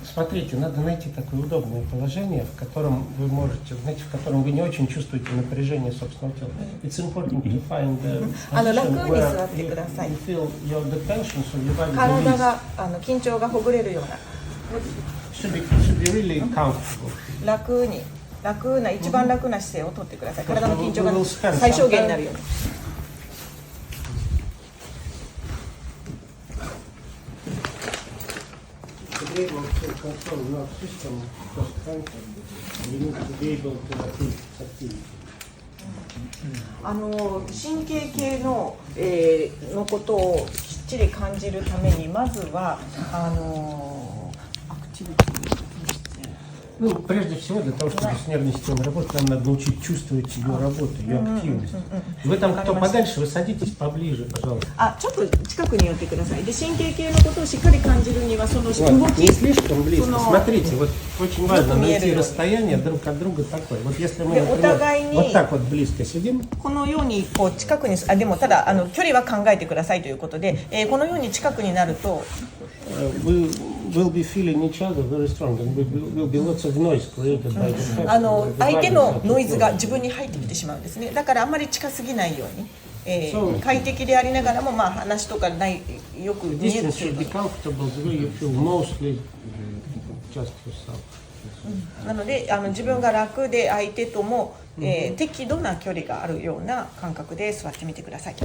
Смотрите, надо найти такое удобное положение, в котором вы можете, знаете, в котором вы не очень чувствуете напряжение собственного тела. It's important to find the position where you feel your the tension, so your body 体が緊張がほぐれるような should be really comfortable. 楽な一番楽な姿勢をとってください。体の緊張が最小限になるように。To be able to control your system post-contact, you need to be able to repeat activity. 神経系のことをきっちり感じるためにまずはアクティビティ Ну, прежде всего, для того, чтобы с нервной системой работать, нам надо научить чувствовать ее работу, ее активность. Вы там, кто подальше, вы садитесь поближе, пожалуйста. ちょっと近くに寄ってください。で、神経系のことをしっかり感じるには、その動き Не слишком близко. Смотрите, вот очень важно найти расстояние друг от друга такое. Вот если мы, например, вот так вот близко сидим. このようにこう近くに、でもただ距離は考えてくださいということで、このように近くになると。We'll be feeling each other very strong, and will be lots of noise created by the fact. 相手のノイズが自分に入ってきてしまうんですね。だからあんまり近すぎないように、快適でありながらも話とかないよく見える。 Distance should be comfortable the way you feel mostly just yourself. なので自分が楽で相手とも、適度な距離があるような感覚で座ってみてください。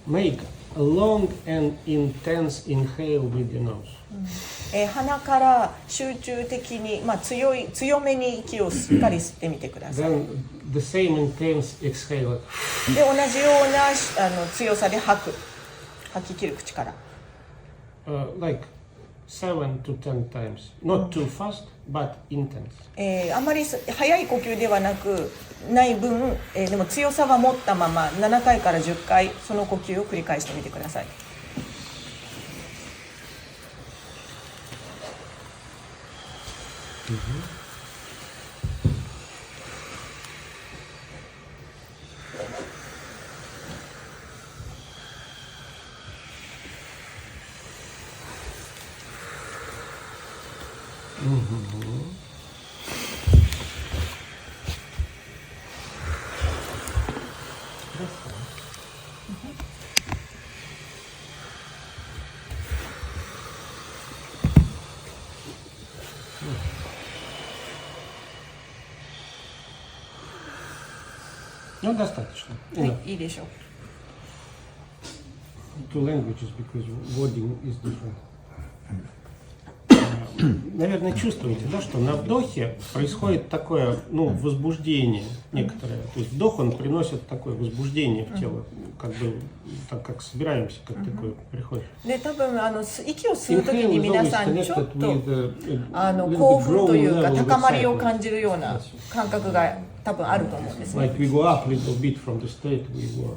Make a long and intense inhale with your nose. 鼻から集中的に、強めに息をしっかり吸ってみてください。 Then the same intense exhale. で、同じような強さで吐き切る口から。Like 7 to 10 times. Not too fast, but intense. あまり速い呼吸ではない分、でも強さは持ったまま7回から10回その呼吸を繰り返してみてください。Ну, достаточно. はい、いいでしょう。 Two languages because wording is different. Наверное, чувствуете, да, что на вдохе происходит такое, возбуждение некоторое. То есть вдох, он приносит такое возбуждение в тело, как бы, так как собираемся, как такое приходит. で、多分息を吸うときに皆さんちょっと興奮というか高まりを感じるような感覚が多分あると思うんですね。 Like we go up a little bit from the state we were.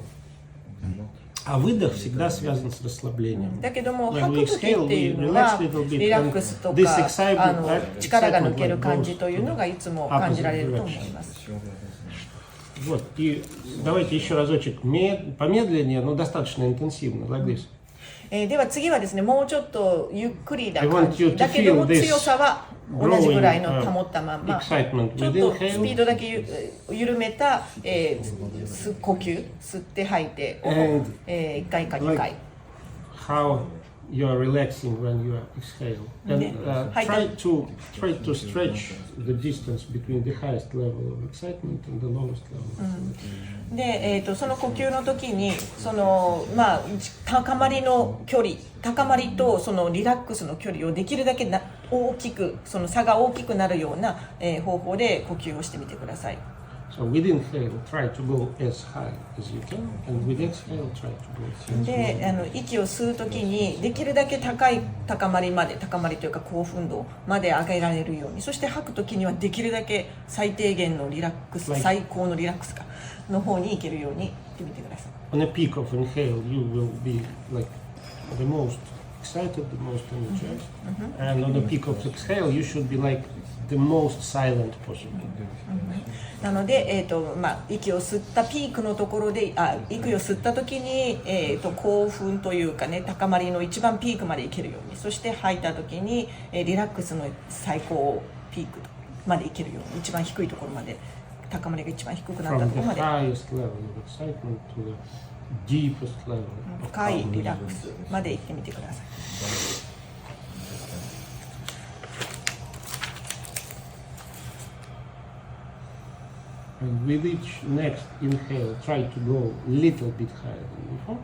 А выдох всегда связан с расслаблением. だけども吐く時っていうのはリラックスとか力が抜ける感じというのがいつも感じられると思います。 Вот, и давайте еще разочек помедленнее, но достаточно интенсивно, like this. では次はですね、もうちょっとゆっくりな感じだけども強さは同じぐらいの保ったまま、ちょっとスピードだけ緩めた、呼吸、吸って吐いて1回か2回。 How you are relaxing when you exhale, and try to stretch the distance between the highest level of excitement and the lowest level of excitement. で、その呼吸の時に高まりの距離、高まりとそのリラックスの距離をできるだけ大きく、その差が大きくなるような、方法で呼吸をしてみてください。 So with inhale, try to go as high as you can, and with exhale, try to go as low. で、息を吸うときにできるだけ高い高まりというか興奮度まで上げられるように、そして吐くときにはできるだけ最低限のリラックス、最高のリラックスの方に行けるようにしてみてください。 On a peak of inhale, you will be like the most excited, the most energized. And on the peak of exhale, you should be like the most silent possible. なので、息を吸ったピークのところで、息を吸った時に、興奮というかね、高まりの一番ピークまでいけるように、そして吐いた時に、リラックスの最高ピークまでいけるように、一番低いところまで、高まりが一番低くなったところまで。深いリラックスまで行ってみてください。And with each next inhale, try to go a little bit higher than before.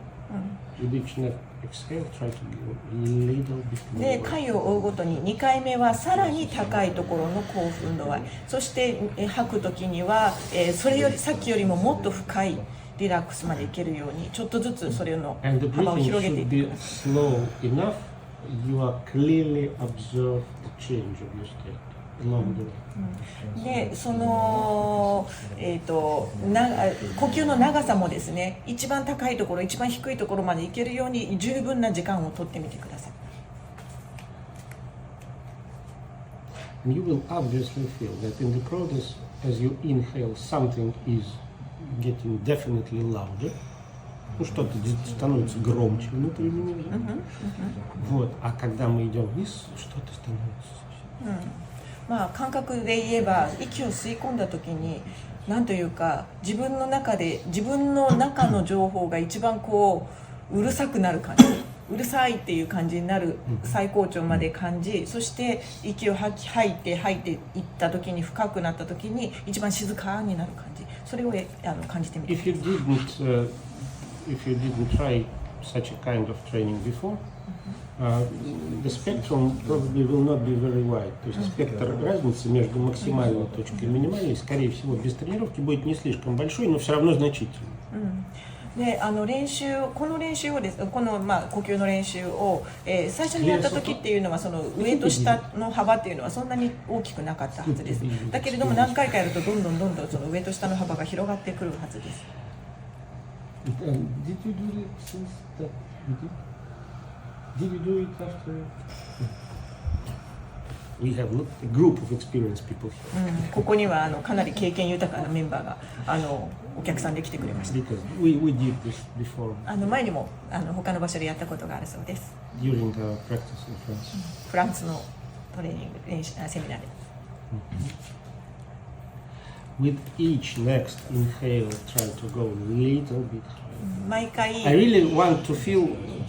With each next exhale, try to go a little bit lower. で、回を追うごとに2回目はさらに高いところの興奮度合い、そして吐くときには、それよりさっきよりももっと深いリラックスまでいけるようにちょっとずつそれの幅を広げていってください。 And the breathing should be slow enough. You are clearly observe the change of your state along the way. でその、呼吸の長さもですね、一番高いところ一番低いところまでいけるように十分な時間をとってみてください。 And you will obviously feel that in the process, as you inhale, something is getting definitely louder. Ну, что-то становится громче внутри меня. Вот. А когда мы идем вниз, что-то становится. まあ感覚で言えば、息を吸い込んだ時に何というか自分の中の情報が一番こううるさくなる感じ、うるさいっていう感じになる最高潮まで感じ、そして息を吐いていった時に深くなった時に一番静かになる感じ、それを感じてみてください。If you didn't try such a kind of training before, the spectrum probably will not be very wide. То есть спектр разницы между максимальной точкой и минимальной, скорее всего, без тренировки будет не слишком большой, но все равно значительный. でこの練習をですこの、呼吸の練習を、最初にやった時っていうのはその上と下の幅っていうのはそんなに大きくなかったはずです。だけれども何回かやるとどんどんその上と下の幅が広がってくるはずです。Did you do it since that you did? Did you do it after? We have a group of experienced people here. ここにはかなり経験豊かなメンバーがお客さんで来てくれました。Because we did this before. 前にも他の場所でやったことがあるそうです。During the practice in France. フランスのトレーニングセミナーで。With each next inhale, try to go a little bit higher. 毎回 I really want to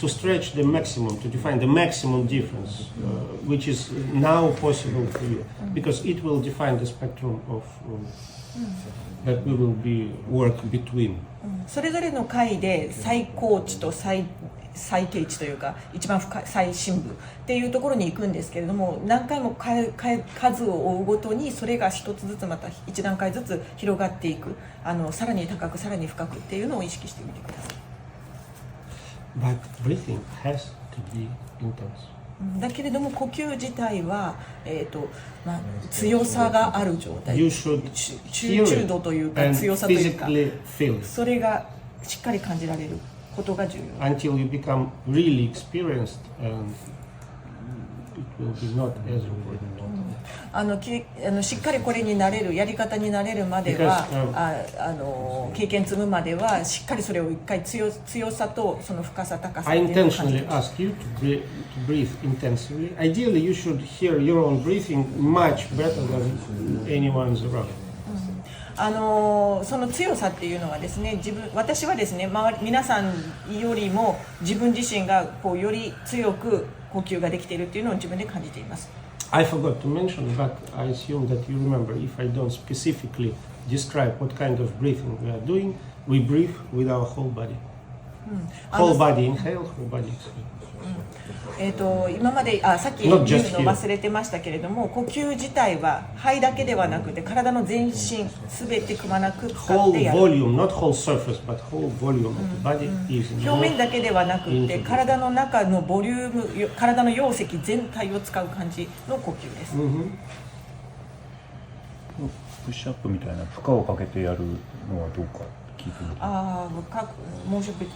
stretch the maximum, to define the maximum difference, which is now possible for you, because it will define the spectrum of that we will be work between. それぞれの回で最高値と最低値というか一番深い最深部っていうところに行くんですけれども、何回も数を追うごとにそれが一つずつまた一段階ずつ広がっていく、さらに高くさらに深くっていうのを意識してみてください。 But breathing has to be intense. だけれども呼吸自体は、強さがある状態、集中度というか強さというか、それがしっかり感じられることが重要。 Until you become really experienced, and it will be not as important. しっかりこれになれるやり方になれるまでは、経験積むまではしっかりそれを一回強さとその深さ高さっていうのを感じて。 I intentionally ask you to breathe intensively. Ideally, you should hear your own breathing much better than anyone's around. その強さっていうのはですね、私はですね、皆さんよりも自分自身がこうより強く呼吸ができているっていうのを自分で感じています。 I forgot to mention, but I assume that you remember. If I don't specifically describe what kind of breathing we are doing, we breathe with our whole body. Whole body inhale, whole body exhale. 今までさっき言うの忘れてましたけれども、呼吸自体は肺だけではなくて体の全身すべてくまなく使ってやる。 Whole volume, not whole surface, but whole volume of the body is. 表面だけではなくて体の中のボリューム、体の容積全体を使う感じの呼吸です。プッシュアップみたいな負荷をかけてやるのはどうか聞 Как, может быть,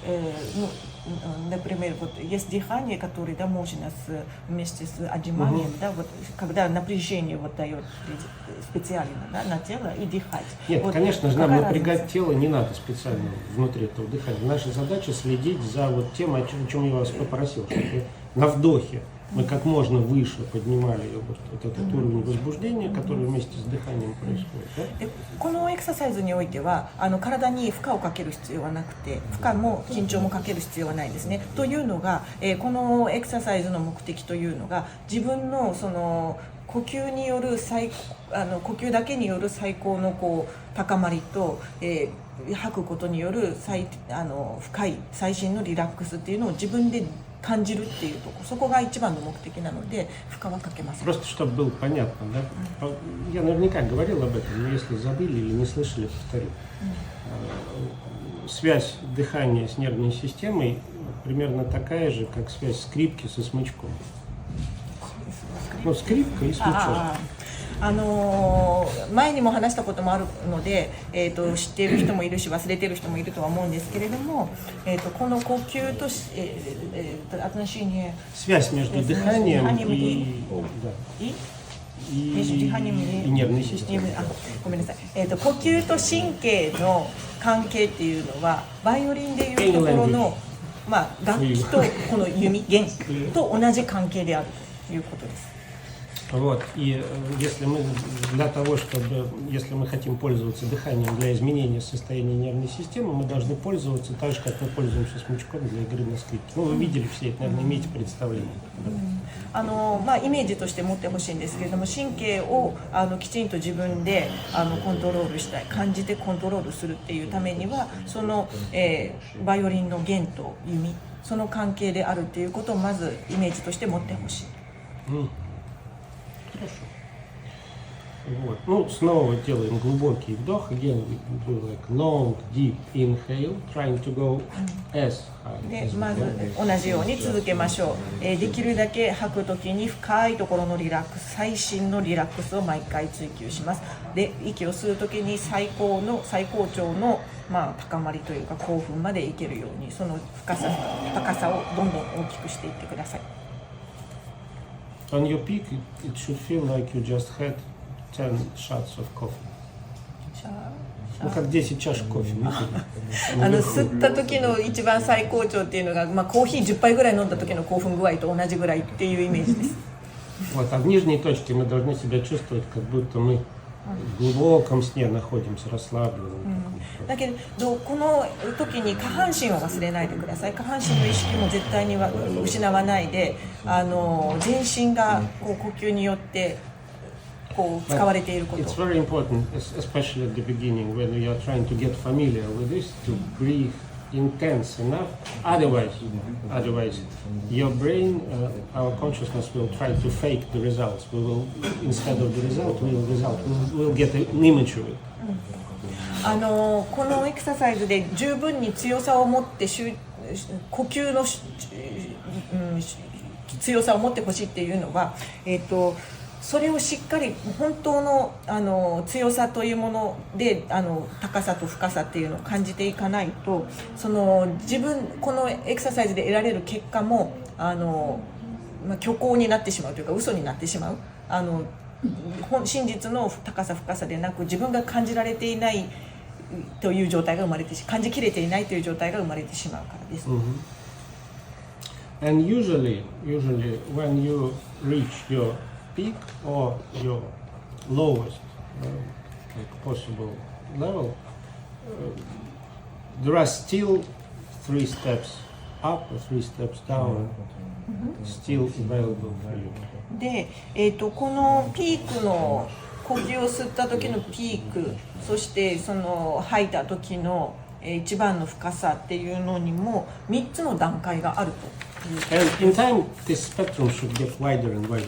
например, вот есть дыхание, которое, да, можно вместе с отжиманием, да, вот, когда напряжение вот дает специально, да, на тело и дыхать. Нет, вот, конечно же, нам напрягать тело не надо специально внутри этого дыхания. Наша задача следить за вот тем, о чем я вас попросил, чтобы на вдохе мы как можно выше поднимали вот этот уровень возбуждения, который вместе с дыханием происходит. Да? このエクササイズにおいては体に負荷をかける必要はなくて、負荷も緊張もかける必要はないですね。というのが、このエクササイズの目的というのが、自分のその呼吸による呼吸だけによる最高のこう高まりと、吐くことによる深い最新のリラックスっていうのを自分で感じるっていうところ、そこが一番の目的なので負荷はかけません。Просто чтобы было понятно, да? Я наверняка говорил об этом, но если забыли или не слышали, повторю. Связь дыхания с нервной системой примерно такая же, как связь скрипки со смычком. Ну, скрипка и смычок. 前にも話したこともあるので、知っている人もいるし忘れている人もいるとは思うんですけれども、この呼吸とотношение связь между дыханием и нервной системой. ごめんなさい。呼吸と神経の関係っていうのはバイオリンでいうところの、まあ、楽器とこの弓弦と同じ関係であるということです。Вот, и если мы хотим пользоваться дыханием для изменения состояния нервной системы, мы должны пользоваться так же, как мы пользуемся смычком для игры на скрипке. Ну, вы видели все это, наверное, имеете представление. イメージとして持ってほしいんですけれども、神経をきちんと自分でコントロールしたい、感じてコントロールするっていうためには、その、バイオリンの弦と弓、その関係であるっていうことをまずイメージとして持ってほしい。Хорошо. Вот. Ну, снова делаем глубокий вдох. Again, we do like long, deep inhale, trying to go as high. で、まず同じように続けましょう。できるだけ吐くときに深いところのリラックス、最新のリラックスを毎回追求します。で、息を吸うときに最高潮の高まりというか興奮までいけるように、その高さをどんどん大きくしていってください。On your peak, it should feel like you just had 10 shots of coffee. как 10 чашек кофе. 吸った時の一番最高潮っていうのが、コーヒー10杯ぐらい飲んだ時の興奮具合と同じぐらいっていうイメージです。Вот, а в нижней точке мы должны себя чувствовать, как будто мы в глубоком сне находимся, расслабленным. だけどこの時に下半身を忘れないでください。下半身の意識も絶対に失わないで、全身がこう呼吸によってこう使われていること。It's very important, especially at the beginning, when we are trying to get familiar with this, to breathe intense enough. Otherwise, your brain, our consciousness will try to fake the results. We will, instead of the result, we'll get an image of it. このエクササイズで十分に強さを持って呼吸の強さを持ってほしいっていうのは、それをしっかり本当の強さというもので高さと深さっていうのを感じていかないと、このエクササイズで得られる結果も虚構になってしまうというか嘘になってしまう。真実の高さ深さでなく、自分が感じられていないという状態が生まれて感じきれていないという状態が生まれてしまうからです。And usually when you reach your peak or your lowest possible level, there are still 3 steps up or 3 steps down still available for you. で、このピークの呼吸を吸った時のピーク、そしてその吐いた時の一番の深さっていうのにも3つの段階があるという。And in time, this spectrum should get wider and wider,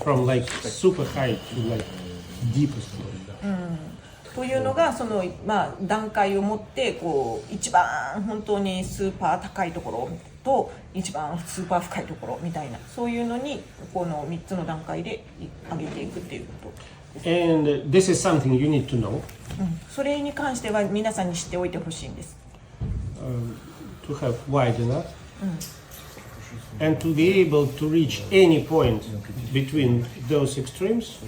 from like super high to like deepest level. というのが段階を持って一番本当にスーパー高いところと一番スーパー深いところみたいな、そういうのにこの3つの段階で上げていくっていうこ And this is something you need to know. それに関しては皆さんに知っておいてほしいんです。To have wide enough and to be able to reach any point between those extremes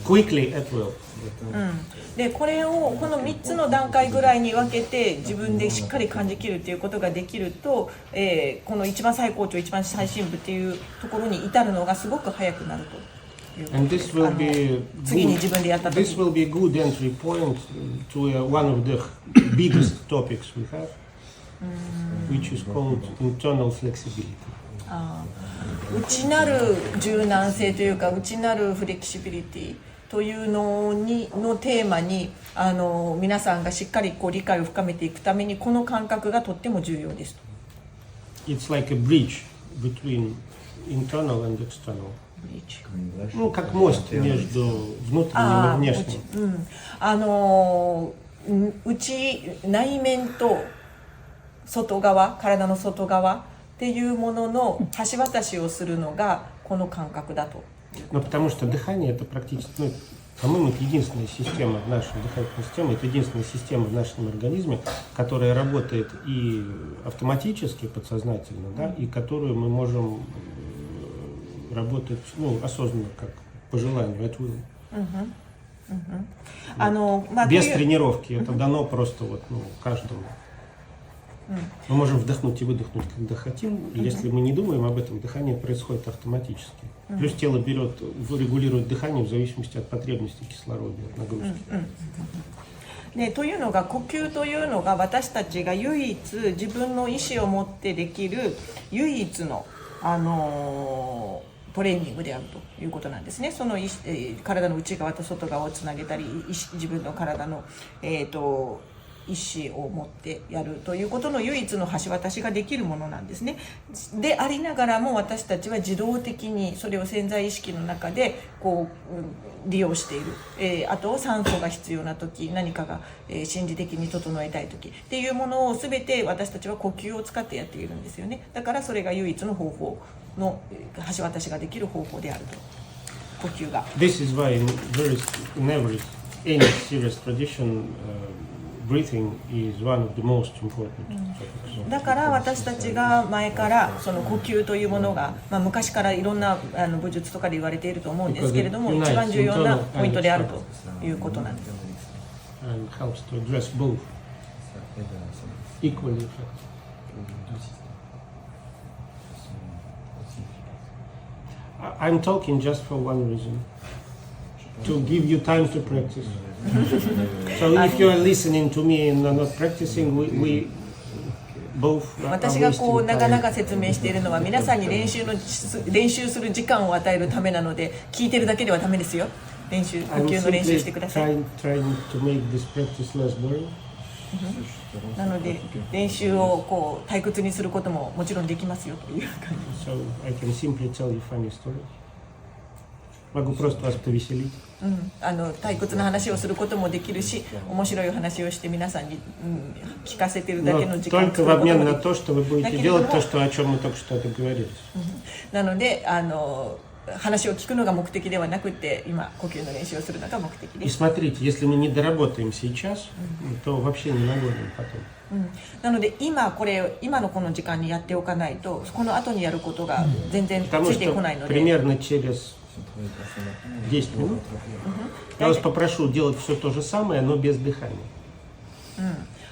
quickly at will. でこれをこの3つの段階ぐらいに分けて自分でしっかり感じきるということができると、この一番最高潮一番最深部っていうところに至るのがすごく早くなると。And this will be this will be a good entry point to one of the biggest topics we have, which is called internal flexibility. 内なる柔軟性というか内なるフレキシビリティというのテーマに皆さんがしっかり理解を深めていくためにこの感覚がとっても重要です。It's like a bridge between internal and external. Ну, как мост между внутренним и внешним. 内面と外側、体の外側っていうものの橋渡しをするのがこの感覚だと。Но потому что дыхание это практически, по-моему, это единственная система в нашей дыхательной системе, это единственная система в нашем организме, которая работает и автоматически, подсознательно, да, и которую мы можем работать, осознанно, как по желанию, at will. Без тренировки, это дано просто каждому. Мы можем вдохнуть и выдохнуть, когда хотим, и если мы не думаем об этом, дыхание происходит автоматически. Плюс тело регулирует дыхание в зависимости от потребностей кислорода, от нагрузки. というのが呼吸というのが私たちが唯一自分の意思を持ってできる唯一のトレーニングであるということなんですね。その体の内側と外側をつなげたり自分の体の、意思を持ってやるということの唯一の橋渡しができるものなんですね。でありながらも私たちは自動的にそれを潜在意識の中で利用している、あと酸素が必要な時何かが、心理的に整えたい時っていうものを全て私たちは呼吸を使ってやっているんですよね。だからそれが唯一の方法の橋渡しができる方法であると。呼吸が。This is why in any serious tradition, breathing is one of the most important topics. だから私たちが前からその呼吸というものが、昔からいろんな武術とかで言われていると思うんですけれども、一番重要なポイントであるということなんです。And helps to address both equally. I'm talking just for one reason. To give you time to practice. So if you are listening to me and not practicing, we both are 私が長々説明しているのは皆さんに練習する時間を与えるためなので、聞いてるだけではダメですよ。呼吸の練習してください。Trying to make this practice less boring. なので練習を退屈にすることももちろんできますよという感じ。So I can simply tell you funny story. Могу просто вас повеселить. 退屈な話をすることもできるし、面白い話をして皆さんに、聞かせてるだけの時間を作ることもできる。Только в обмен на то, что вы будете делать то, о чем мы только что договорились. なので話を聞くのが目的ではなくて、今呼吸の練習をするのが目的です。И смотрите, если мы не доработаем сейчас, то вообще не нагоним потом. なので今のこの時間にやっておかないと、この後にやることが全然ついてこないので。Примерно через 10 минут я вас попрошу делать все то же самое, но без дыхания.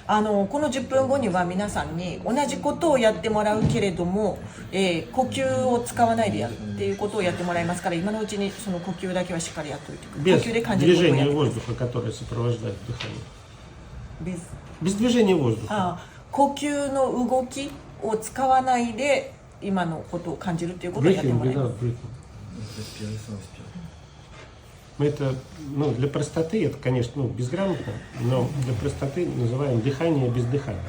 この10分後には皆さんに同じことをやってもらうけれども、呼吸を使わないでやるっていうことをやってもらいますから、今のうちにその呼吸だけはしっかりやっておいてください。呼吸で感じることをやってください。Без движения воздуха, которое сопровождает дыхание. Без движения воздуха. 呼吸の動きを使わないで今のことを感じるっていうことをやってもらいます。Это, для простоты это, конечно, безграмотно, но для простоты называем дыхание без дыхания.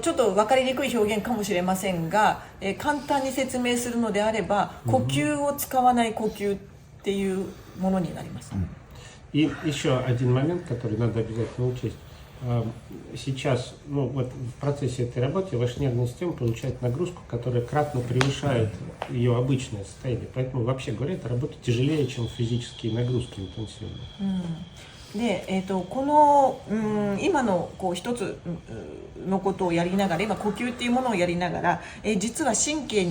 ちょっと分かりにくい表現かもしれませんが、簡単に説明するのであれば、呼吸を使わない呼吸っていうものになります。И еще один момент, который надо обязательно учесть. Сейчас, в процессе этой работы ваша нервная система получает нагрузку, которая кратно превышает ее обычное состояние. Поэтому, вообще говоря, эта работа тяжелее, чем физические нагрузки интенсивные. でこの、今のこう一つのことをやりながら、今呼吸っていうものをやりながら、実は神経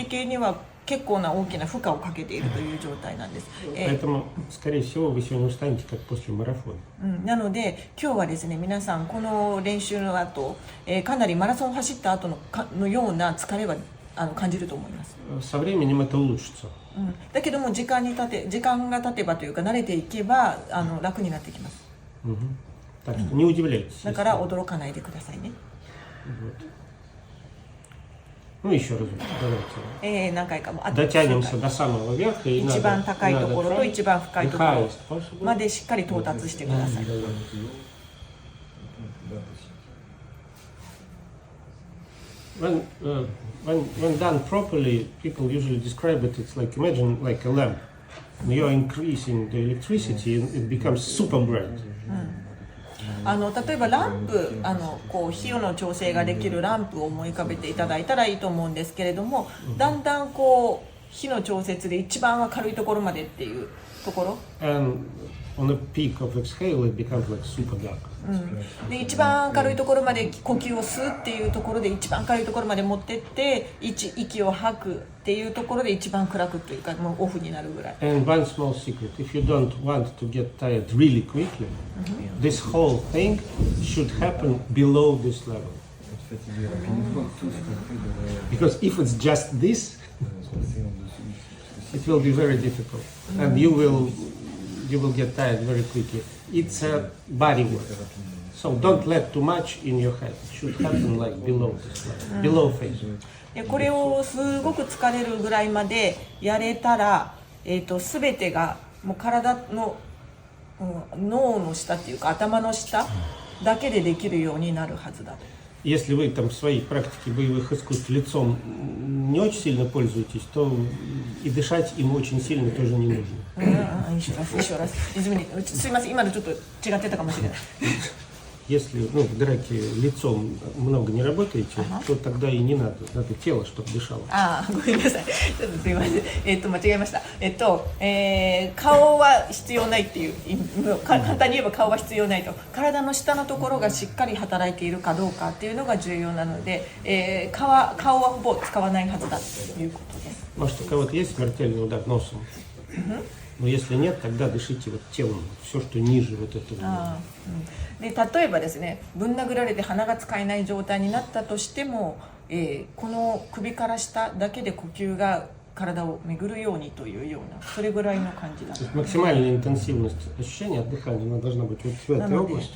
系には結構な大きな負荷をかけているという状態なんです。Поэтому, скорее всего, вы сегодня устанете, как после марафона. なので今日はですね、皆さんこの練習の後、かなりマラソンを走った後のような疲れは感じると思います。Со временем это улучшится. だけども時間が経てばというか慣れていけば楽になってきます。Так что не удивляйтесь. だから驚かないでくださいね。Ну еще раз, давайте. 何回かも Дотянемся до самого верха и 一番高いところと一番深いところ надо までしっかり到達してください。When done properly, people usually describe it. It's like, imagine like a lamp. You're increasing the electricity, and it becomes super bright. 例えばランプこう火の調整ができるランプを思い浮かべていただいたらいいと思うんですけれども、だんだんこう火の調節で一番明るいところまでっていうところ。And on the peak of exhale, it becomes like super dark. で一番明るいところまで呼吸を吸うっていうところで一番明るいところまで持ってって息を吐くっていうところで一番暗くというかもうオフになるぐらい。And one small secret: if you don't want to get tired really quickly, this whole thing should happen below this level. Because if it's just this, it will be very difficult, and you will get tired very quickly. It's a body work, so don't let too much in your head. It should happen like below this level, below phase. これをすごく疲れるぐらいまでやれたら、全てがもう体の、脳の下っていうか頭の下だけでできるようになるはずだ。Если вы там в своей практике боевых искусств лицом не очень сильно пользуетесь, то и дышать им очень сильно тоже не нужно. すいません、今のちょっと違ってたかもしれない。Если в драке лицом много не работаете, то тогда и не надо. Надо тело, чтобы дышало. ごめんなさい。ちょっとすいません。間違えました。顔は必要ないっていう、簡単に言えば顔は必要ないと。体の下のところがしっかり働いているかどうかっていうのが重要なので、顔はほぼ使わないはずだということです。Может, у кого-то есть смертельный удар носом? Но если нет, тогда дышите вот телом, все, что ниже вот этого. で例えばですね、ぶん殴られて鼻が使えない状態になったとしても、この首から下だけで呼吸が体を巡るようにというような、それぐらいの感じだ。Максимальная интенсивность ощущения от дыхания, она должна быть вот в этой области.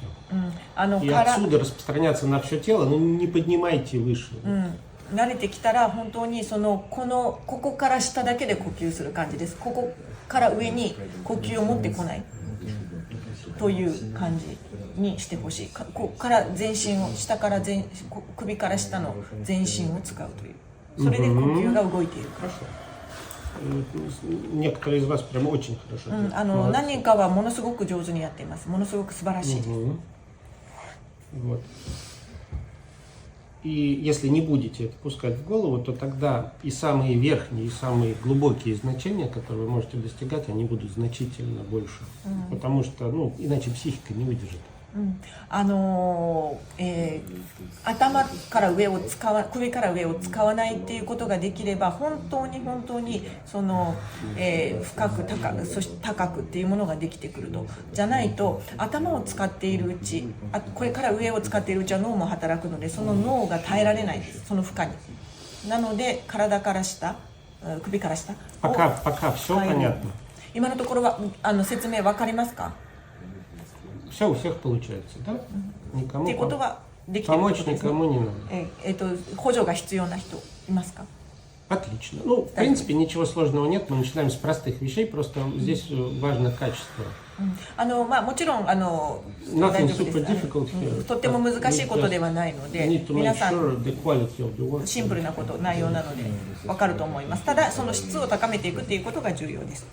И отсюда распространяться на все тело, но не поднимайте выше. 慣れてきたら本当にここから下だけで呼吸する感じです。ここから上に呼吸を持ってこないという感じにしてほしい。ここから全身を下から首から下の全身を使うという。それで呼吸が動いているから。Некоторые из вас прям очень хорошо. 何人かはものすごく上手にやっています。ものすごく素晴らしいです。Вот. И если не будете это пускать в голову, то тогда и самые верхние, и самые глубокие значения, которые вы можете достигать, они будут значительно больше. Потому что, иначе психика не выдержит. 頭から上を首から上を使わないっていうことができれば本当に深くそして高くっていうものができてくると。じゃないと頭を使っているうち、これから上を使っているうちは脳も働くので、その脳が耐えられないです、その負荷に。なので体から下、首から下。Пока все понятно. 今のところは説明わかりますか？Все у всех получается, да? Никому помочь никому не надо. 補助が必要な人いますか？ Отлично. В принципе, ничего сложного нет. Мы начинаем с простых вещей, просто здесь важно качество. もちろんNothing super difficult here. とっても難しいことではないので、皆さんシンプルなこと内容なので分かると思います。ただその質を高めていくっていうことが重要です。